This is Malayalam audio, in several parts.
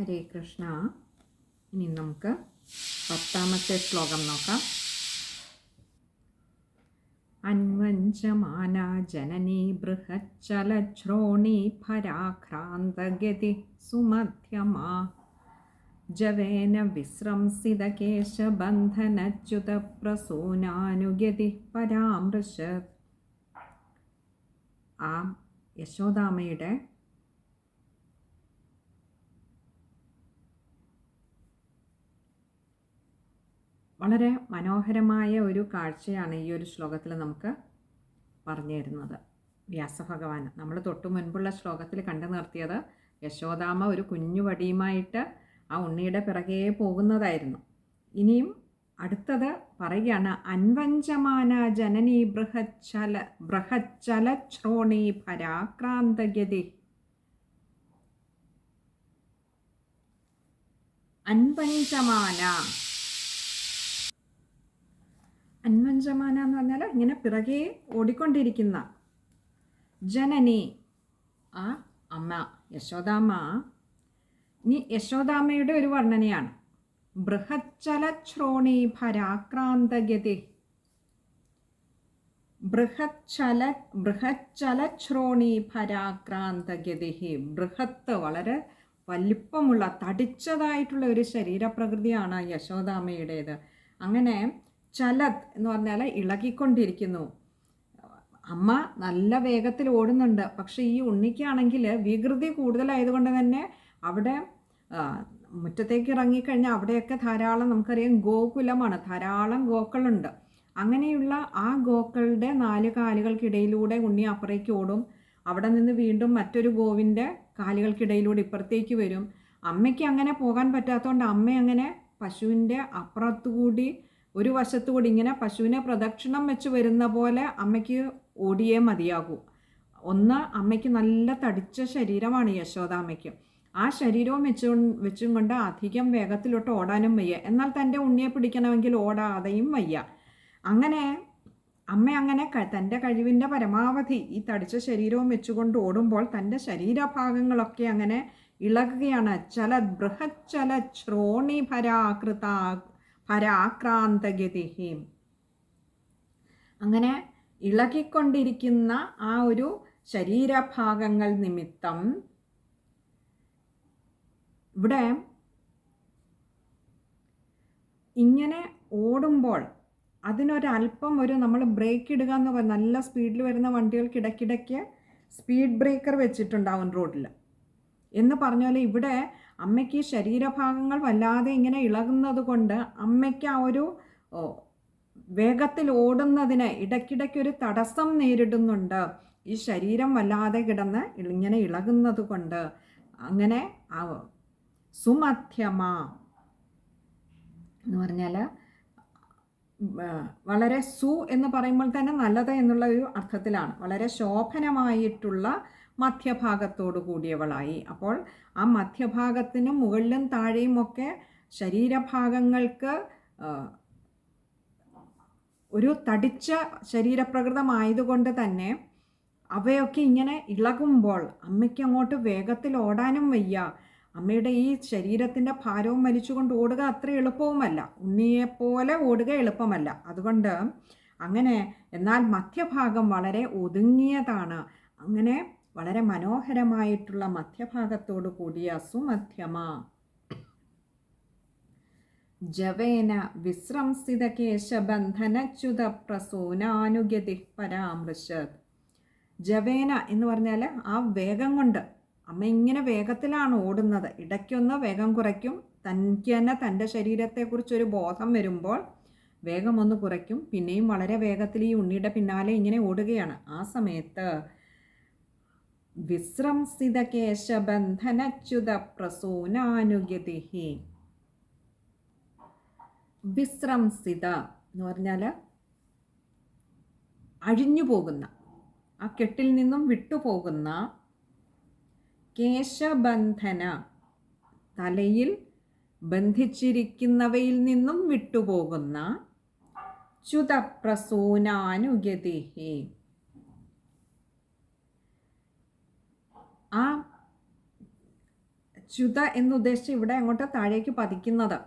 ഹരേ കൃഷ്ണ. ഇനി നമുക്ക് 10ാമത്തെ ശ്ലോകം നോക്കാം. അന്വഞ്ചമാന ജനനീ ബൃഹച്ചലശ്രോണീ ഭരാക്രാന്തഗതി സുമധ്യമാ ജവേന വിസ്രംസിതകേശബന്ധനച്യുതപ്രസൂനാനുഗതി പരാമൃശത്. ആ യശോദാമ്മയുടെ വളരെ മനോഹരമായ ഒരു കാഴ്ചയാണ് ഈ ഒരു ശ്ലോകത്തിൽ നമുക്ക് പറഞ്ഞു തരുന്നത് വ്യാസഭഗവാൻ. നമ്മൾ തൊട്ടു മുൻപുള്ള ശ്ലോകത്തിൽ കണ്ടു നിർത്തിയത് യശോദാമ്മ ഒരു കുഞ്ഞു വടിയുമായിട്ട് ആ ഉണ്ണിയുടെ പിറകെ പോകുന്നതായിരുന്നു. ഇനിയും അടുത്തത് പറയുകയാണ്, അൻവഞ്ചമാന ജനനീ ബൃഹച്ചലശ്രോണീ പരാക്രാന്തഗതി. അൻവഞ്ചമാന എന്ന് പറഞ്ഞാൽ ഇങ്ങനെ പിറകെ ഓടിക്കൊണ്ടിരിക്കുന്ന ജനനി, ആ അമ്മ യശോദാമ്മ. ഇനി യശോദാമ്മയുടെ ഒരു വർണ്ണനയാണ്, ബൃഹച്ചലശ്രോണീ ഭരാക്രാന്തഗതി. ബൃഹച്ചലശ്രോണീ ഭരാക്രാന്തഗതി. ബൃഹത്ത്, വളരെ വലിപ്പമുള്ള തടിച്ചതായിട്ടുള്ള ഒരു ശരീരപ്രകൃതിയാണ് യശോദാമ്മയുടേത്. അങ്ങനെ ചലത് എന്ന് പറഞ്ഞാൽ ഇളകിക്കൊണ്ടിരിക്കുന്നു. അമ്മ നല്ല വേഗത്തിൽ ഓടുന്നുണ്ട്. പക്ഷേ ഈ ഉണ്ണിക്കാണെങ്കിൽ വികൃതി കൂടുതലായതുകൊണ്ട് തന്നെ അവിടെ മുറ്റത്തേക്ക് ഇറങ്ങിക്കഴിഞ്ഞാൽ അവിടെയൊക്കെ ധാരാളം, നമുക്കറിയാം ഗോകുലമാണ്, ധാരാളം ഗോക്കളുണ്ട്. അങ്ങനെയുള്ള ആ ഗോക്കളുടെ 4 കാലുകൾക്കിടയിലൂടെ ഉണ്ണി അപ്പുറേക്ക് ഓടും. അവിടെ നിന്ന് വീണ്ടും മറ്റൊരു ഗോവിൻ്റെ കാലുകൾക്കിടയിലൂടെ ഇപ്പുറത്തേക്ക് വരും. അമ്മയ്ക്ക് അങ്ങനെ പോകാൻ പറ്റാത്തതുകൊണ്ട് അമ്മ അങ്ങനെ പശുവിൻ്റെ അപ്പുറത്തുകൂടി ഒരു വശത്തുകൂടി ഇങ്ങനെ പശുവിനെ പ്രദക്ഷിണം വെച്ച് വരുന്ന പോലെ അമ്മയ്ക്ക് ഓടിയേ മതിയാകൂ. ഒന്ന്, അമ്മയ്ക്ക് നല്ല തടിച്ച ശരീരമാണ് യശോദാമ്മയ്ക്ക്. ആ ശരീരവും വെച്ചും കൊണ്ട് അധികം വേഗത്തിലോട്ട് ഓടാനും വയ്യ. എന്നാൽ തൻ്റെ ഉണ്ണിയെ പിടിക്കണമെങ്കിൽ ഓടാതെയും വയ്യ. അങ്ങനെ അമ്മ അങ്ങനെ തൻ്റെ കഴിവിൻ്റെ പരമാവധി ഈ തടിച്ച ശരീരവും വെച്ചുകൊണ്ട് ഓടുമ്പോൾ തൻ്റെ ശരീരഭാഗങ്ങളൊക്കെ അങ്ങനെ ഇളകുകയാണ്. ബൃഹച്ചലശ്രോണി പരാക്രാന്തഗതി. അങ്ങനെ ഇളകിക്കൊണ്ടിരിക്കുന്ന ആ ഒരു ശരീരഭാഗങ്ങൾ നിമിത്തം ഇവിടെ ഇങ്ങനെ ഓടുമ്പോൾ അതിനൊരല്പം നമ്മൾ ബ്രേക്ക് ഇടുക എന്ന് പറഞ്ഞാൽ, നല്ല സ്പീഡിൽ വരുന്ന വണ്ടികൾക്ക് ഇടയ്ക്കിടയ്ക്ക് സ്പീഡ് ബ്രേക്കർ വെച്ചിട്ടുണ്ടാവും റോഡിൽ എന്ന് പറഞ്ഞാൽ, ഇവിടെ അമ്മയ്ക്ക് ശരീരഭാഗങ്ങൾ വല്ലാതെ ഇങ്ങനെ ഇളകുന്നത് കൊണ്ട് അമ്മയ്ക്ക് ആ ഒരു വേഗത്തിൽ ഓടുന്നതിന് ഇടയ്ക്കിടയ്ക്കൊരു തടസ്സം നേരിടുന്നുണ്ട്. ഈ ശരീരം വല്ലാതെ കിടന്ന് ഇങ്ങനെ ഇളകുന്നത് കൊണ്ട്. അങ്ങനെ സുമധ്യമ എന്ന് പറഞ്ഞാൽ വളരെ എന്ന് പറയുമ്പോൾ തന്നെ നല്ലത് എന്നുള്ള ഒരു അർത്ഥത്തിലാണ്. വളരെ ശോഭനമായിട്ടുള്ള മധ്യഭാഗത്തോടു കൂടിയവളായി. അപ്പോൾ ആ മധ്യഭാഗത്തിനും മുകളിലും താഴെയും ഒക്കെ ശരീരഭാഗങ്ങൾക്ക് ഒരു തടിച്ച ശരീരപ്രകൃതമായതുകൊണ്ട് തന്നെ അവയൊക്കെ ഇങ്ങനെ ഇളകുമ്പോൾ അമ്മയ്ക്ക് അങ്ങോട്ട് വേഗത്തിൽ ഓടാനും വയ്യ. അമ്മയുടെ ഈ ശരീരത്തിൻ്റെ ഭാരവും വലിച്ചുകൊണ്ട് ഓടുക അത്ര എളുപ്പവുമല്ല, ഉണ്ണിയെപ്പോലെ ഓടുക എളുപ്പമല്ല. അതുകൊണ്ട് അങ്ങനെ, എന്നാൽ മധ്യഭാഗം വളരെ ഒതുങ്ങിയതാണ്. അങ്ങനെ വളരെ മനോഹരമായിട്ടുള്ള മധ്യഭാഗത്തോടു കൂടിയ സുമധ്യമ. ജവേന വിസ്രംസിത കേശബന്ധനച്യുത പ്രസൂനാനുഗതി പരാമൃശത്. ജവേന എന്ന് പറഞ്ഞാൽ ആ വേഗം കൊണ്ട് അമ്മ ഇങ്ങനെ വേഗത്തിലാണ് ഓടുന്നത്. ഇടയ്ക്കൊന്ന് വേഗം കുറയ്ക്കും. തനിക്ക് തന്നെ തൻ്റെ ശരീരത്തെക്കുറിച്ചൊരു ബോധം വരുമ്പോൾ വേഗം ഒന്ന് കുറയ്ക്കും. പിന്നെയും വളരെ വേഗത്തിൽ ഈ ഉണ്ണിയുടെ പിന്നാലെ ഇങ്ങനെ ഓടുകയാണ്. ആ സമയത്ത് വിസ്രംസിത കേശബന്ധനച്യുത പ്രസൂനാനുഗതി. വിസ്രംസിത എന്ന് പറഞ്ഞാൽ അഴിഞ്ഞു പോകുന്ന, ആ കെട്ടിൽ നിന്നും വിട്ടുപോകുന്ന, കേശബന്ധന തലയിൽ ബന്ധിച്ചിരിക്കുന്നവയിൽ നിന്നും വിട്ടുപോകുന്ന, ച്യുതപ്രസൂനാനുഗതി ആ ച്യുത എന്നുദ്ദേശിച്ച് ഇവിടെ അങ്ങോട്ട് താഴേക്ക് പതിക്കുന്നത്.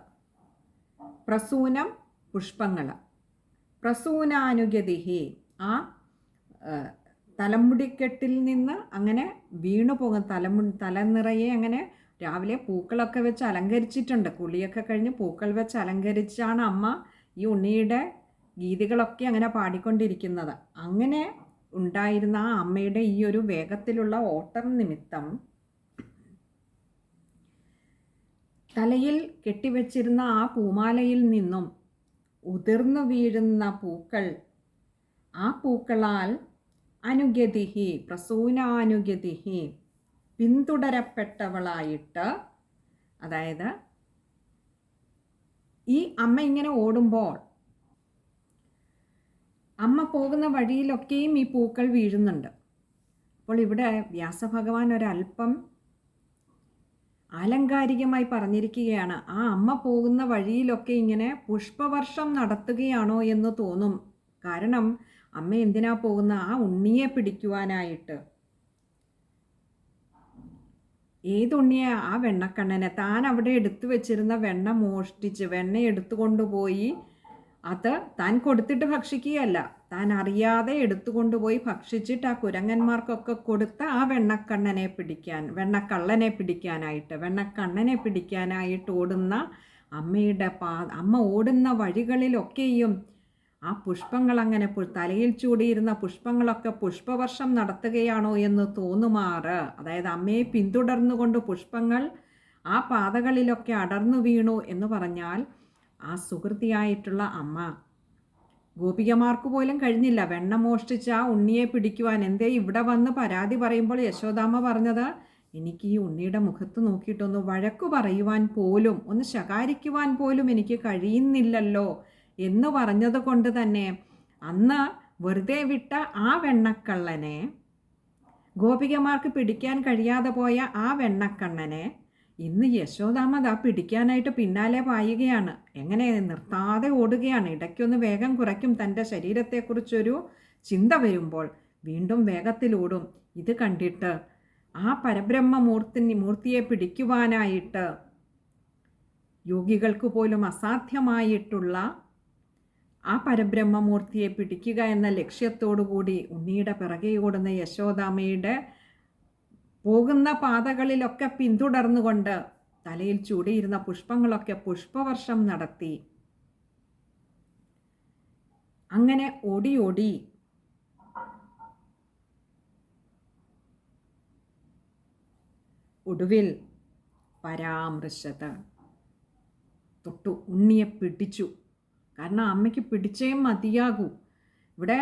പ്രസൂനം പുഷ്പങ്ങൾ. പ്രസൂനാനുഗതിഹി ആ തലമുടിക്കെട്ടിൽ നിന്ന് അങ്ങനെ വീണു പോകും. തലനിറയെ അങ്ങനെ രാവിലെ പൂക്കളൊക്കെ വെച്ച് അലങ്കരിച്ചിട്ടുണ്ട്. കുളിയൊക്കെ കഴിഞ്ഞ് പൂക്കൾ വെച്ച് അലങ്കരിച്ചാണ് അമ്മ ഈ ഉണ്ണിയുടെ ഗീതികളൊക്കെ അങ്ങനെ പാടിക്കൊണ്ടിരിക്കുന്നത്. അങ്ങനെ ഉണ്ടായിരുന്ന ആ അമ്മയുടെ ഈ ഒരു വേഗത്തിലുള്ള ഓട്ടം നിമിത്തം തലയിൽ കെട്ടിവെച്ചിരുന്ന ആ പൂമാലയിൽ നിന്നും ഉതിർന്നു വീഴുന്ന പൂക്കൾ, ആ പൂക്കളാൽ അനുഗതിഹി പ്രസൂനാനുഗതിഹി പിന്തുടരപ്പെട്ടവളായിട്ട്, അതായത് ഈ അമ്മ ഇങ്ങനെ ഓടുമ്പോൾ അമ്മ പോകുന്ന വഴിയിലൊക്കെയും ഈ പൂക്കൾ വീഴുന്നുണ്ട്. അപ്പോൾ ഇവിടെ വ്യാസഭഗവാൻ ഒരല്പം ആലങ്കാരികമായി പറഞ്ഞിരിക്കുകയാണ്, ആ അമ്മ പോകുന്ന വഴിയിലൊക്കെ ഇങ്ങനെ പുഷ്പവർഷം നടത്തുകയാണോ എന്ന് തോന്നും. കാരണം അമ്മ എന്തിനാ പോകുന്ന? ആ ഉണ്ണിയെ പിടിക്കുവാനായിട്ട്. ഏതുണ്ണിയെ? ആ വെണ്ണക്കണ്ണനെ. താൻ അവിടെ എടുത്തു വെച്ചിരുന്ന വെണ്ണ മോഷ്ടിച്ച് വെണ്ണ എടുത്തുകൊണ്ടുപോയി അത് താൻ കൊടുത്തിട്ട് ഭക്ഷിക്കുകയല്ല, താൻ അറിയാതെ എടുത്തുകൊണ്ടുപോയി ഭക്ഷിച്ചിട്ട് ആ കുരങ്ങന്മാർക്കൊക്കെ കൊടുത്ത് ആ വെണ്ണക്കണ്ണനെ പിടിക്കാൻ, വെണ്ണക്കള്ളനെ പിടിക്കാനായിട്ട്, വെണ്ണക്കണ്ണനെ പിടിക്കാനായിട്ട് ഓടുന്ന അമ്മയുടെ അമ്മ ഓടുന്ന വഴികളിലൊക്കെയും ആ പുഷ്പങ്ങൾ അങ്ങനെ തലയിൽ ചൂടിയിരുന്ന പുഷ്പങ്ങളൊക്കെ പുഷ്പവർഷം നടത്തുകയാണോ എന്ന് തോന്നുമാറ്, അതായത് അമ്മയെ പിന്തുടർന്നുകൊണ്ട് പുഷ്പങ്ങൾ ആ പാതകളിലൊക്കെ അടർന്നു വീണു എന്ന് പറഞ്ഞാൽ ആ സുഹൃത്തിയായിട്ടുള്ള അമ്മ, ഗോപികമാർക്ക് പോലും കഴിഞ്ഞില്ല വെണ്ണ മോഷ്ടിച്ച് ആ ഉണ്ണിയെ പിടിക്കുവാൻ. എന്തേ ഇവിടെ വന്ന് പരാതി പറയുമ്പോൾ യശോദാമ്മ പറഞ്ഞത്, എനിക്ക് ഈ ഉണ്ണിയുടെ മുഖത്ത് നോക്കിയിട്ടൊന്ന് വഴക്കു പറയുവാൻ പോലും, ഒന്ന് ശകാരിക്കുവാൻ പോലും എനിക്ക് കഴിയുന്നില്ലല്ലോ എന്ന് പറഞ്ഞത് കൊണ്ട് തന്നെ അന്ന് വെറുതെ വിട്ട ആ വെണ്ണക്കള്ളനെ, ഗോപികമാർക്ക് പിടിക്കാൻ കഴിയാതെ പോയ ആ വെണ്ണക്കണ്ണനെ ഇന്ന് യശോദാമ്മ ദാ പിടിക്കാനായിട്ട് പിന്നാലെ പായുകയാണ്. എങ്ങനെ? നിർത്താതെ ഓടുകയാണ്. ഇടയ്ക്കൊന്ന് വേഗം കുറയ്ക്കും, തൻ്റെ ശരീരത്തെക്കുറിച്ചൊരു ചിന്ത വരുമ്പോൾ വീണ്ടും വേഗത്തിലോടും. ഇത് കണ്ടിട്ട് ആ മൂർത്തിയെ പിടിക്കുവാനായിട്ട് യോഗികൾക്ക് പോലും അസാധ്യമായിട്ടുള്ള ആ പരബ്രഹ്മമൂർത്തിയെ പിടിക്കുക എന്ന ലക്ഷ്യത്തോടുകൂടി ഉണ്ണിയുടെ പിറകെ ഓടുന്ന യശോദാമ്മയുടെ പോകുന്ന പാതകളിലൊക്കെ പിന്തുടർന്നുകൊണ്ട് തലയിൽ ചൂടിയിരുന്ന പുഷ്പങ്ങളൊക്കെ പുഷ്പവർഷം നടത്തി. അങ്ങനെ ഓടി ഓടി ഒടുവിൽ പരാമൃശത തൊട്ടു, ഉണ്ണിയെ പിടിച്ചു. കാരണം അമ്മയ്ക്ക് പിടിച്ചേ മതിയാകൂ. ഇവിടെ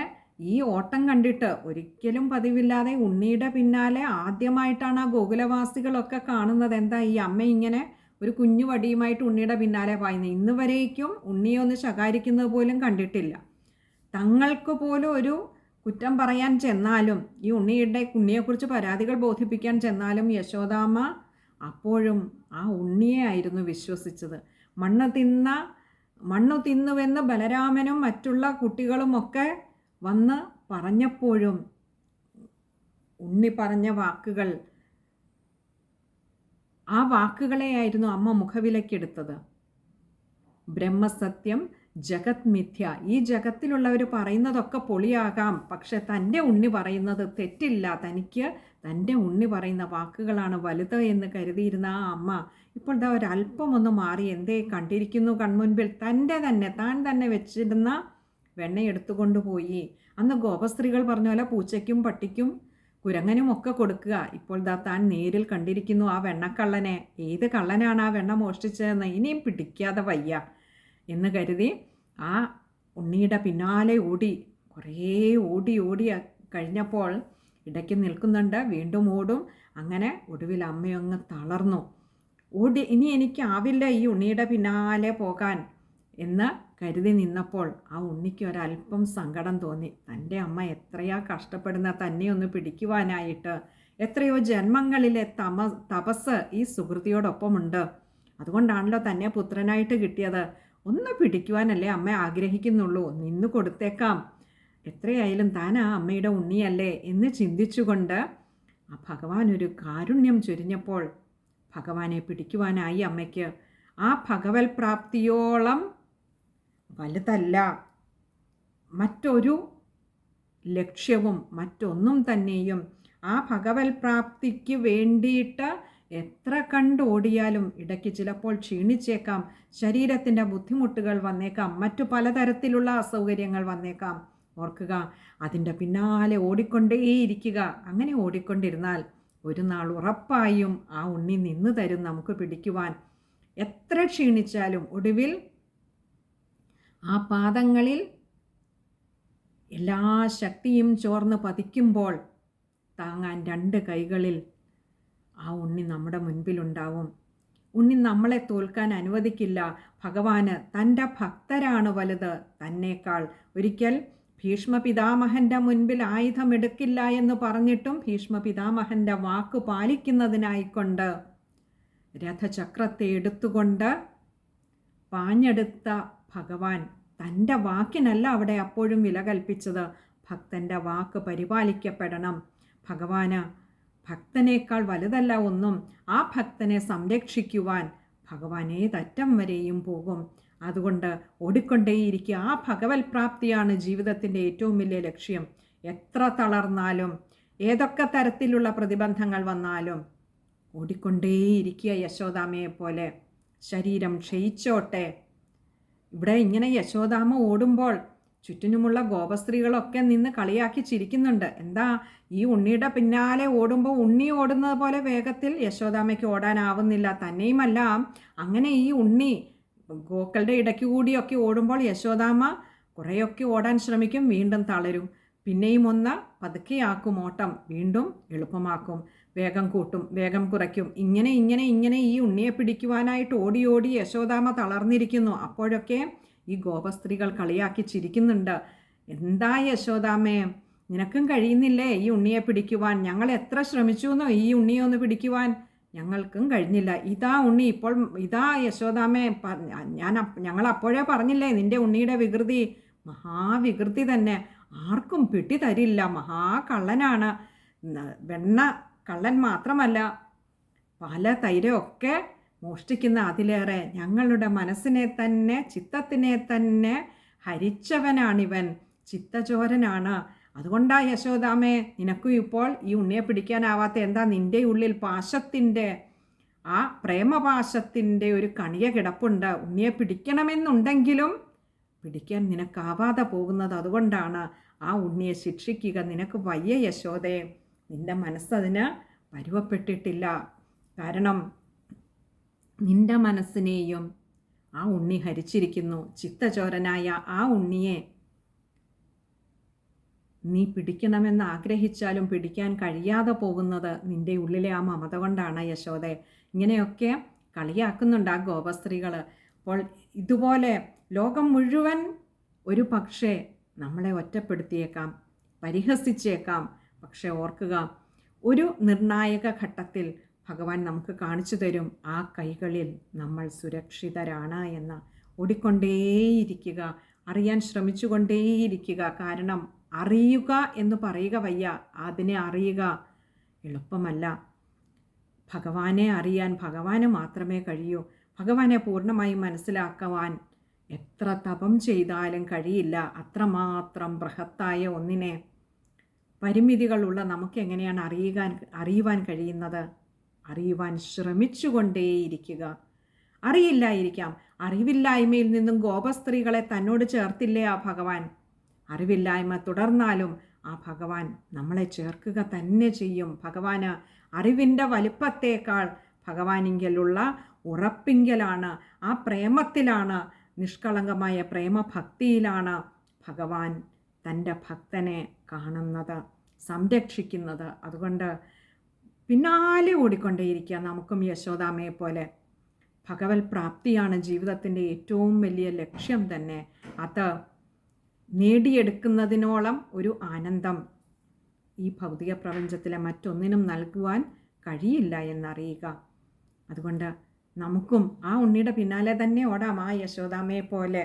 ഈ ഓട്ടം കണ്ടിട്ട് ഒരിക്കലും പതിവില്ലാതെ ഉണ്ണിയുടെ പിന്നാലെ ആദ്യമായിട്ടാണ് ആ ഗോകുലവാസികളൊക്കെ കാണുന്നത്. എന്താ ഈ അമ്മ ഇങ്ങനെ ഒരു കുഞ്ഞു വടിയുമായിട്ട് ഉണ്ണിയുടെ പിന്നാലെ പായുന്നത്? ഇന്ന് വരേക്കും ഉണ്ണിയെ ഒന്ന് ശകാരിക്കുന്നത് പോലും കണ്ടിട്ടില്ല. തങ്ങൾക്ക് പോലും ഒരു കുറ്റം പറയാൻ ചെന്നാലും, ഈ ഉണ്ണിയെക്കുറിച്ച് പരാതികൾ ബോധിപ്പിക്കാൻ ചെന്നാലും യശോദാമ്മ അപ്പോഴും ആ ഉണ്ണിയെ ആയിരുന്നു വിശ്വസിച്ചത്. മണ്ണു തിന്നുവെന്ന് ബലരാമനും മറ്റുള്ള കുട്ടികളുമൊക്കെ വന്ന് പറഞ്ഞപ്പോഴും ഉണ്ണി പറഞ്ഞ വാക്കുകൾ, ആ വാക്കുകളെയായിരുന്നു അമ്മ മുഖവിലക്കെടുത്തത്. ബ്രഹ്മസത്യം ജഗത് മിഥ്യ. ഈ ജഗത്തിലുള്ളവർ പറയുന്നതൊക്കെ പൊളിയാകാം, പക്ഷെ തൻ്റെ ഉണ്ണി പറയുന്നത് തെറ്റില്ല, തനിക്ക് തൻ്റെ ഉണ്ണി പറയുന്ന വാക്കുകളാണ് വലുത് എന്ന് കരുതിയിരുന്ന ആ അമ്മ ഇപ്പോൾ ദാ ഒരല്പം ഒന്ന് മാറി. എന്തേ കണ്ടിരിക്കുന്നു കൺമുൻപിൽ? താൻ തന്നെ വെച്ചിരുന്ന വെണ്ണ എടുത്തുകൊണ്ടുപോയി. അന്ന് ഗോപസ്ത്രീകൾ പറഞ്ഞ പോലെ പൂച്ചയ്ക്കും പട്ടിക്കും കുരങ്ങനും ഒക്കെ കൊടുക്കുക. ഇപ്പോൾ ദാ താൻ നേരിൽ കണ്ടിരിക്കുന്നു ആ വെണ്ണക്കള്ളനെ. ഏത് കള്ളനാണ് ആ വെണ്ണ മോഷ്ടിച്ചതെന്ന് ഇനിയും പിടിക്കാതെ വയ്യ എന്ന് കരുതി ആ ഉണ്ണിയുടെ പിന്നാലെ ഓടി. കുറേ ഓടി കഴിഞ്ഞപ്പോൾ ഇടയ്ക്ക് നിൽക്കുന്നുണ്ട്, വീണ്ടും ഓടും. അങ്ങനെ ഒടുവിൽ അമ്മയങ്ങ് തളർന്നു. ഇനി എനിക്കാവില്ല ഈ ഉണ്ണിയുടെ പിന്നാലെ പോകാൻ എന്ന് കരുതി നിന്നപ്പോൾ ആ ഉണ്ണിക്ക് ഒരല്പം സങ്കടം തോന്നി. തൻ്റെ അമ്മ എത്രയാ കഷ്ടപ്പെടുന്ന തന്നെ ഒന്ന് പിടിക്കുവാനായിട്ട്. എത്രയോ ജന്മങ്ങളിലെ തപസ് ഈ സുഹൃത്തിയോടൊപ്പമുണ്ട്. അതുകൊണ്ടാണല്ലോ തന്നെ പുത്രനായിട്ട് കിട്ടിയത്. ഒന്ന് പിടിക്കുവാനല്ലേ അമ്മ ആഗ്രഹിക്കുന്നുള്ളൂ, നിന്ന് കൊടുത്തേക്കാം, എത്രയായാലും താൻ ആ അമ്മയുടെ ഉണ്ണിയല്ലേ എന്ന് ചിന്തിച്ചുകൊണ്ട് ആ ഭഗവാൻ ഒരു കാരുണ്യം ചൊരിഞ്ഞപ്പോൾ ഭഗവാനെ പിടിക്കുവാനായി അമ്മയ്ക്ക്. ആ ഭഗവത് പ്രാപ്തിയോളം വലുതല്ല മറ്റൊരു ലക്ഷ്യവും മറ്റൊന്നും തന്നെയും. ആ ഭഗവത് പ്രാപ്തിക്ക് വേണ്ടിയിട്ട് എത്ര കണ്ടോടിയാലും ഇടയ്ക്ക് ചിലപ്പോൾ ക്ഷീണിച്ചേക്കാം, ശരീരത്തിൻ്റെ ബുദ്ധിമുട്ടുകൾ വന്നേക്കാം, മറ്റു പലതരത്തിലുള്ള അസൗകര്യങ്ങൾ വന്നേക്കാം. ഓർക്കുക, അതിൻ്റെ പിന്നാലെ ഓടിക്കൊണ്ടേയിരിക്കുക. അങ്ങനെ ഓടിക്കൊണ്ടിരുന്നാൽ ഒരു നാൾ ഉറപ്പായും ആ ഉണ്ണി നിന്ന് തരും നമുക്ക് പിടിക്കുവാൻ. എത്ര ക്ഷീണിച്ചാലും ഒടുവിൽ ആ പാദങ്ങളിൽ എല്ലാ ശക്തിയും ചോർന്ന് പതിക്കുമ്പോൾ താങ്ങാൻ 2 കൈകളിൽ ആ ഉണ്ണി നമ്മുടെ മുൻപിലുണ്ടാവും. ഉണ്ണി നമ്മളെ തോൽക്കാൻ അനുവദിക്കില്ല. ഭഗവാന് തൻ്റെ ഭക്തരാണ് വലുത് തന്നേക്കാൾ. ഒരിക്കൽ ഭീഷ്മ പിതാമഹൻ്റെ മുൻപിൽ ആയുധമെടുക്കില്ല എന്ന് പറഞ്ഞിട്ടും ഭീഷ്മ പിതാമഹൻ്റെ വാക്ക് പാലിക്കുന്നതിനായിക്കൊണ്ട് രഥചക്രത്തെ എടുത്തുകൊണ്ട് പാഞ്ഞെടുത്ത ഭഗവാൻ തൻ്റെ വാക്കിനല്ല അവിടെ അപ്പോഴും വില കൽപ്പിച്ചത്. ഭക്തൻ്റെ വാക്ക് പരിപാലിക്കപ്പെടണം. ഭഗവാന് ഭക്തനേക്കാൾ വലുതല്ല ഒന്നും. ആ ഭക്തനെ സംരക്ഷിക്കുവാൻ ഭഗവാൻ ഏതറ്റം വരെയും പോകും. അതുകൊണ്ട് ഓടിക്കൊണ്ടേയിരിക്കുക. ആ ഭഗവത് പ്രാപ്തിയാണ് ജീവിതത്തിൻ്റെ ഏറ്റവും വലിയ ലക്ഷ്യം. എത്ര തളർന്നാലും ഏതൊക്കെ തരത്തിലുള്ള പ്രതിബന്ധങ്ങൾ വന്നാലും ഓടിക്കൊണ്ടേയിരിക്കുക യശോദാമയെ പോലെ. ശരീരം ക്ഷയിച്ചോട്ടെ. ഇവിടെ ഇങ്ങനെ യശോദാമ ഓടുമ്പോൾ ചുറ്റിനുമുള്ള ഗോപസ്ത്രീകളൊക്കെ നിന്ന് കളിയാക്കി ചിരിക്കുന്നുണ്ട്. എന്താ, ഈ ഉണ്ണിയുടെ പിന്നാലെ ഓടുമ്പോൾ ഉണ്ണി ഓടുന്നത് പോലെ വേഗത്തിൽ യശോദാമയ്ക്ക് ഓടാനാവുന്നില്ല. തന്നെയുമല്ല, അങ്ങനെ ഈ ഉണ്ണി ഗോക്കളുടെ ഇടയ്ക്ക് കൂടിയൊക്കെ ഓടുമ്പോൾ യശോദാമ കുറേയൊക്കെ ഓടാൻ ശ്രമിക്കും, വീണ്ടും തളരും. പിന്നെയും ഒന്ന് പതുക്കെയാക്കും ഓട്ടം, വീണ്ടും എളുപ്പമാക്കും, വേഗം കൂട്ടും, വേഗം കുറയ്ക്കും. ഇങ്ങനെ ഈ ഉണ്ണിയെ പിടിക്കുവാനായിട്ട് ഓടി ഓടി യശോദാമ തളർന്നിരിക്കുന്നു. അപ്പോഴൊക്കെ ഈ ഗോപസ്ത്രീകൾ കളിയാക്കി ചിരിക്കുന്നുണ്ട്. എന്താ യശോദാമേ, നിനക്കും കഴിയുന്നില്ലേ ഈ ഉണ്ണിയെ പിടിക്കുവാൻ? ഞങ്ങൾ എത്ര ശ്രമിച്ചു എന്നോ ഈ ഉണ്ണിയെ ഒന്ന് പിടിക്കുവാൻ, ഞങ്ങൾക്കും കഴിഞ്ഞില്ല. ഇതാ ഉണ്ണി, ഇപ്പോൾ ഇതാ യശോദാമേ, ഞങ്ങൾ അപ്പോഴേ പറഞ്ഞില്ലേ നിൻ്റെ ഉണ്ണിയുടെ വികൃതി മഹാവികൃതി തന്നെ, ആർക്കും പിടി തരില്ല, മഹാകള്ളനാണ്. വെണ്ണ കള്ളൻ മാത്രമല്ല, പല തൈരൊക്കെ മോഷ്ടിക്കുന്ന, അതിലേറെ ഞങ്ങളുടെ മനസ്സിനെ തന്നെ ചിത്തത്തിനെ തന്നെ ഹരിച്ചവനാണിവൻ, ചിത്തചോരനാണ്. അതുകൊണ്ടാ യശോദാമേ നിനക്കും ഇപ്പോൾ ഈ ഉണ്ണിയെ പിടിക്കാനാവാത്ത. എന്താ, നിൻ്റെ ഉള്ളിൽ പാശത്തിൻ്റെ ആ പ്രേമപാശത്തിൻ്റെ ഒരു കണിക കിടപ്പുണ്ട്. ഉണ്ണിയെ പിടിക്കണമെന്നുണ്ടെങ്കിലും പിടിക്കാൻ നിനക്കാവാതെ പോകുന്നത് അതുകൊണ്ടാണ്. ആ ഉണ്ണിയെ ശിക്ഷിക്കുക നിനക്ക് വയ്യ യശോദേ, നിൻ്റെ മനസ്സതിന് പരുവപ്പെട്ടിട്ടില്ല. കാരണം നിൻ്റെ മനസ്സിനെയും ആ ഉണ്ണി ഹരിച്ചിരിക്കുന്നു. ചിത്തചോരനായ ആ ഉണ്ണിയെ നീ പിടിക്കണമെന്ന് ആഗ്രഹിച്ചാലും പിടിക്കാൻ കഴിയാതെ പോകുന്നത് നിൻ്റെ ഉള്ളിലെ ആ മമത കൊണ്ടാണ് യശോദേ. ഇങ്ങനെയൊക്കെ കളിയാക്കുന്നുണ്ട് ആ ഗോപസ്ത്രീകൾ. അപ്പോൾ ഇതുപോലെ ലോകം മുഴുവൻ ഒരു പക്ഷേ നമ്മളെ ഒറ്റപ്പെടുത്തിയേക്കാം, പരിഹസിച്ചേക്കാം. പക്ഷെ ഓർക്കുക, ഒരു നിർണായക ഘട്ടത്തിൽ ഭഗവാൻ നമുക്ക് കാണിച്ചു തരും ആ കൈകളിൽ നമ്മൾ സുരക്ഷിതരാണ് എന്ന്. ഓടിക്കൊണ്ടേയിരിക്കുക, അറിയാൻ ശ്രമിച്ചുകൊണ്ടേയിരിക്കുക. കാരണം അറിയുക എന്ന് പറയുക വയ്യ, അതിനെ അറിയുക എളുപ്പമല്ല. ഭഗവാനെ അറിയാൻ ഭഗവാന് മാത്രമേ കഴിയൂ. ഭഗവാനെ പൂർണ്ണമായും മനസ്സിലാക്കുവാൻ എത്ര തപം ചെയ്താലും കഴിയില്ല. അത്രമാത്രം ബൃഹത്തായ ഒന്നിനെ പരിമിതികളുള്ള നമുക്ക് എങ്ങനെയാണ് അറിയുവാൻ കഴിയുന്നത്? അറിയുവാൻ ശ്രമിച്ചുകൊണ്ടേയിരിക്കുക. അറിയില്ലായിരിക്കാം, അറിവില്ലായ്മയിൽ നിന്നും ഗോപസ്ത്രീകളെ തന്നോട് ചേർത്തില്ലേ ആ ഭഗവാൻ? അറിവില്ലായ്മ തുടർന്നാലും ആ ഭഗവാൻ നമ്മളെ ചേർക്കുക തന്നെ ചെയ്യും. ഭഗവാന് അറിവിൻ്റെ വലുപ്പത്തേക്കാൾ ഭഗവാനിങ്കലുള്ള ഉറപ്പിങ്കലാണ്, ആ പ്രേമത്തിലാണ്, നിഷ്കളങ്കമായ പ്രേമഭക്തിയിലാണ് ഭഗവാൻ തൻ്റെ ഭക്തനെ കാണുന്നത്, സംരക്ഷിക്കുന്നത്. അതുകൊണ്ട് പിന്നാലെ ഓടിക്കൊണ്ടേയിരിക്കുക നമുക്കും യശോദാമയെ പോലെ. ഭഗവത് പ്രാപ്തിയാണ് ജീവിതത്തിൻ്റെ ഏറ്റവും വലിയ ലക്ഷ്യം തന്നെ. അത് നേടിയെടുക്കുന്നതിനോളം ഒരു ആനന്ദം ഈ ഭൗതിക പ്രപഞ്ചത്തിലെ മറ്റൊന്നിനും നൽകുവാൻ കഴിയില്ല എന്നറിയുക. അതുകൊണ്ട് നമുക്കും ആ ഉണ്ണിയുടെ പിന്നാലെ തന്നെ ഓടാം, ആ യശോദാമയെ പോലെ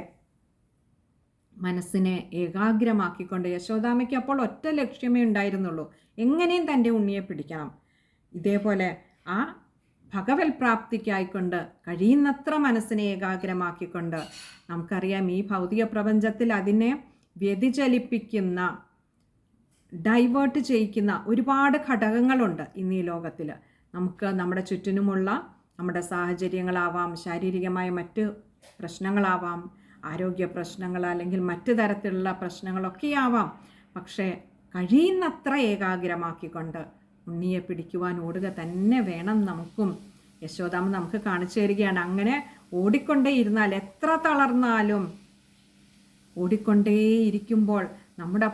മനസ്സിനെ ഏകാഗ്രമാക്കിക്കൊണ്ട്. യശോദാമയ്ക്ക് അപ്പോൾ ഒറ്റ ലക്ഷ്യമേ ഉണ്ടായിരുന്നുള്ളൂ, എങ്ങനെയും തൻ്റെ ഉണ്ണിയെ പിടിക്കണം. ഇതേപോലെ ആ ഭഗവത് പ്രാപ്തിക്കായിക്കൊണ്ട് കഴിയുന്നത്ര മനസ്സിനെ ഏകാഗ്രമാക്കിക്കൊണ്ട്, നമുക്കറിയാം ഈ ഭൗതിക പ്രപഞ്ചത്തിൽ അതിനെ വ്യതിചലിപ്പിക്കുന്ന, ഡൈവേർട്ട് ചെയ്യിക്കുന്ന ഒരുപാട് ഘടകങ്ങളുണ്ട് ഇന്ന് ഈ ലോകത്തിൽ. നമുക്ക് നമ്മുടെ ചുറ്റിനുമുള്ള നമ്മുടെ സാഹചര്യങ്ങളാവാം, ശാരീരികമായ മറ്റ് പ്രശ്നങ്ങളാവാം, ആരോഗ്യ പ്രശ്നങ്ങൾ, അല്ലെങ്കിൽ മറ്റു തരത്തിലുള്ള പ്രശ്നങ്ങളൊക്കെ ആവാം. പക്ഷേ കഴിയുന്നത്ര ഏകാഗ്രമാക്കിക്കൊണ്ട് ഉണ്ണിയെ പിടിക്കുവാൻ ഓടുക തന്നെ വേണം നമുക്കും. യശോദാമ്മ നമുക്ക് കാണിച്ചു തരികയാണ്. അങ്ങനെ ഓടിക്കൊണ്ടേയിരുന്നാൽ, എത്ര തളർന്നാലും ഓടിക്കൊണ്ടേയിരിക്കുമ്പോൾ നമ്മുടെ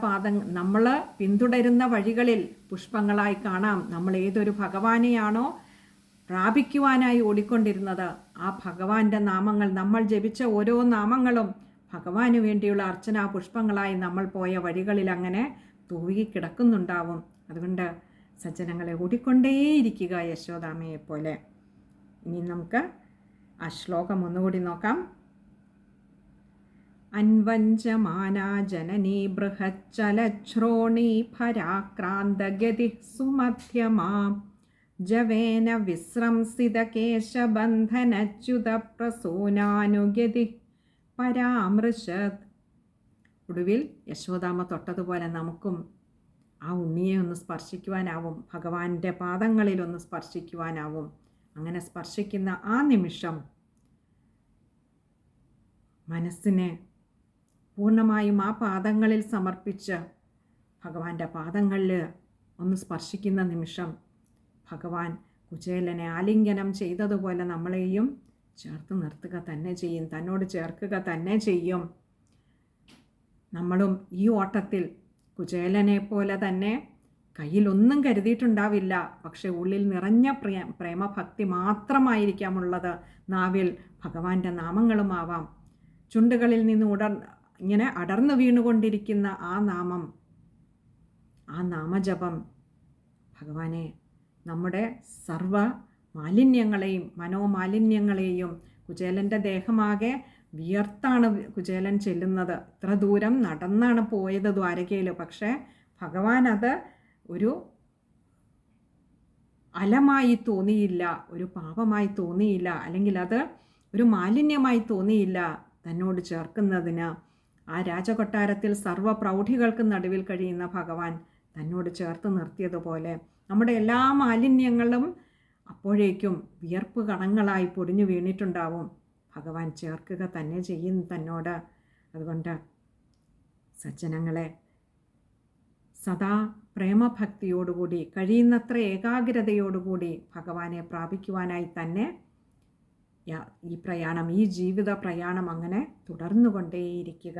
നമ്മൾ പിന്തുടരുന്ന വഴികളിൽ പുഷ്പങ്ങളായി കാണാം. നമ്മൾ ഏതൊരു ഭഗവാനെയാണോ പ്രാപിക്കുവാനായി ഓടിക്കൊണ്ടിരുന്നത്, ആ ഭഗവാന്റെ നാമങ്ങൾ, നമ്മൾ ജപിച്ച ഓരോ നാമങ്ങളും ഭഗവാന് വേണ്ടിയുള്ള അർച്ചനാ പുഷ്പങ്ങളായി നമ്മൾ പോയ വഴികളിൽ അങ്ങനെ തൂവിക്കിടക്കുന്നുണ്ടാവും. അതുകൊണ്ട് സജ്ജനങ്ങളെ ഓടിക്കൊണ്ടേയിരിക്കുക യശോദാമ്മയെപ്പോലെ. ഇനി നമുക്ക് ആ ശ്ലോകം ഒന്നുകൂടി നോക്കാം. അൻവഞ്ചമാനാ ജനനീ ബൃഹച്ചലശ്രോണീ പരാക്രാന്തഗതി സുമധ്യമാം ജവേന വിശ്രംസിതകേശബന്ധനച്യുത പ്രസൂനാനുഗതി പരാമൃശത്. ഒടുവിൽ യശോദാമ്മ തൊട്ടതുപോലെ നമുക്കും ആ ഉണ്ണിയെ ഒന്ന് സ്പർശിക്കുവാനാവും, ഭഗവാന്റെ പാദങ്ങളിലൊന്ന് സ്പർശിക്കുവാനാവും. അങ്ങനെ സ്പർശിക്കുന്ന ആ നിമിഷം മനസ്സിനെ പൂർണ്ണമായും ആ പാദങ്ങളിൽ സമർപ്പിച്ച് ഭഗവാന്റെ പാദങ്ങളിൽ ഒന്ന് സ്പർശിക്കുന്ന നിമിഷം ഭഗവാൻ കുചേലനെ ആലിംഗനം ചെയ്തതുപോലെ നമ്മളെയും ചേർത്ത് നിർത്തുക തന്നെ ചെയ്യും, തന്നോട് ചേർക്കുക തന്നെ ചെയ്യും. നമ്മളും ഈ ഓട്ടത്തിൽ കുചേലനെ പോലെ തന്നെ കയ്യിലൊന്നും കരുതിയിട്ടുണ്ടാവില്ല. പക്ഷെ ഉള്ളിൽ നിറഞ്ഞ പ്രേമഭക്തി മാത്രമായിരിക്കാമുള്ളത്. നാവിൽ ഭഗവാന്റെ നാമങ്ങളുമാവാം. ചുണ്ടുകളിൽ നിന്ന് ഇങ്ങനെ അടർന്നു വീണുകൊണ്ടിരിക്കുന്ന ആ നാമം, ആ നാമജപം ഭഗവാനെ നമ്മുടെ സർവ മാലിന്യങ്ങളെയും മനോമാലിന്യങ്ങളെയും, കുചേലൻ്റെ ദേഹമാകെ വിയർത്താണ് കുചേലൻ ചെല്ലുന്നത്. ഇത്ര ദൂരം നടന്നാണ് പോയത് ദ്വാരകയിൽ. പക്ഷേ ഭഗവാൻ അത് ഒരു അലമായി തോന്നിയില്ല, ഒരു പാപമായി തോന്നിയില്ല, അല്ലെങ്കിൽ അത് ഒരു മാലിന്യമായി തോന്നിയില്ല. തന്നോട് ചേർക്കുന്നതിന് ആ രാജകൊട്ടാരത്തിൽ സർവ്വ പ്രൗഢികൾക്കും നടുവിൽ കഴിയുന്ന ഭഗവാൻ തന്നോട് ചേർത്ത് നിർത്തിയതുപോലെ നമ്മുടെ എല്ലാ മാലിന്യങ്ങളും അപ്പോഴേക്കും വിയർപ്പ് കണങ്ങളായി പൊടിഞ്ഞു വീണിട്ടുണ്ടാവും. ഭഗവാൻ ചേർക്കുക തന്നെ ചെയ്യും തന്നോട്. അതുകൊണ്ട് സജ്ജനങ്ങളെ സദാ പ്രേമഭക്തിയോടുകൂടി, കഴിയുന്നത്ര ഏകാഗ്രതയോടുകൂടി ഭഗവാനെ പ്രാപിക്കുവാനായി തന്നെ ഈ പ്രയാണം, ഈ ജീവിത പ്രയാണം അങ്ങനെ തുടർന്നുകൊണ്ടേയിരിക്കുക.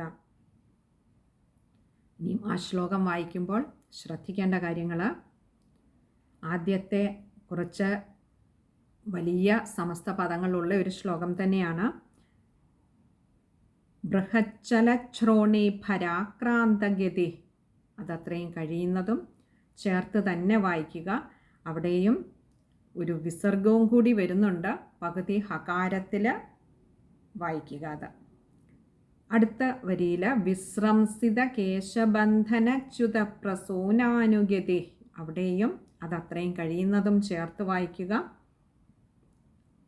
ഇനി ആ ശ്ലോകം വായിക്കുമ്പോൾ ശ്രദ്ധിക്കേണ്ട കാര്യങ്ങൾ, ആദ്യത്തെ കുറച്ച് വലിയ സമസ്ത പദങ്ങളുള്ള ഒരു ശ്ലോകം തന്നെയാണ്. ബൃഹച്ചലശ്രോണി പരാക്രാന്തഗതി, അതത്രയും കഴിയുന്നതും ചേർത്ത് തന്നെ വായിക്കുക. അവിടെയും ഒരു വിസർഗവും കൂടി വരുന്നുണ്ട്, പകുതി ഹകാരത്തിൽ വായിക്കുക. അത് അടുത്ത വരിയിൽ വിശ്രംസിത കേശബന്ധനച്യുത പ്രസൂനാനുഗതി, അവിടെയും അതത്രയും കഴിയുന്നതും ചേർത്ത് വായിക്കുക.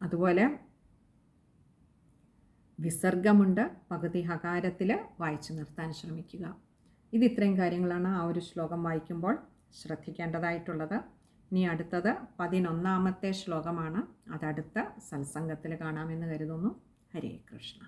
അതുപോലെ വിസർഗമുണ്ട്, പകുതി ഹകാരത്തിൽ വായിച്ചു നിർത്താൻ ശ്രമിക്കുക. ഇത്രയും കാര്യങ്ങളാണ് ആ ഒരു ശ്ലോകം വായിക്കുമ്പോൾ ശ്രദ്ധിക്കേണ്ടതായിട്ടുള്ളത്. ഇനി അടുത്തത് 11ാമത്തെ ശ്ലോകമാണ്. അതടുത്ത സത്സംഗത്തിൽ കാണാമെന്ന് കരുതുന്നു. ഹരേ കൃഷ്ണ.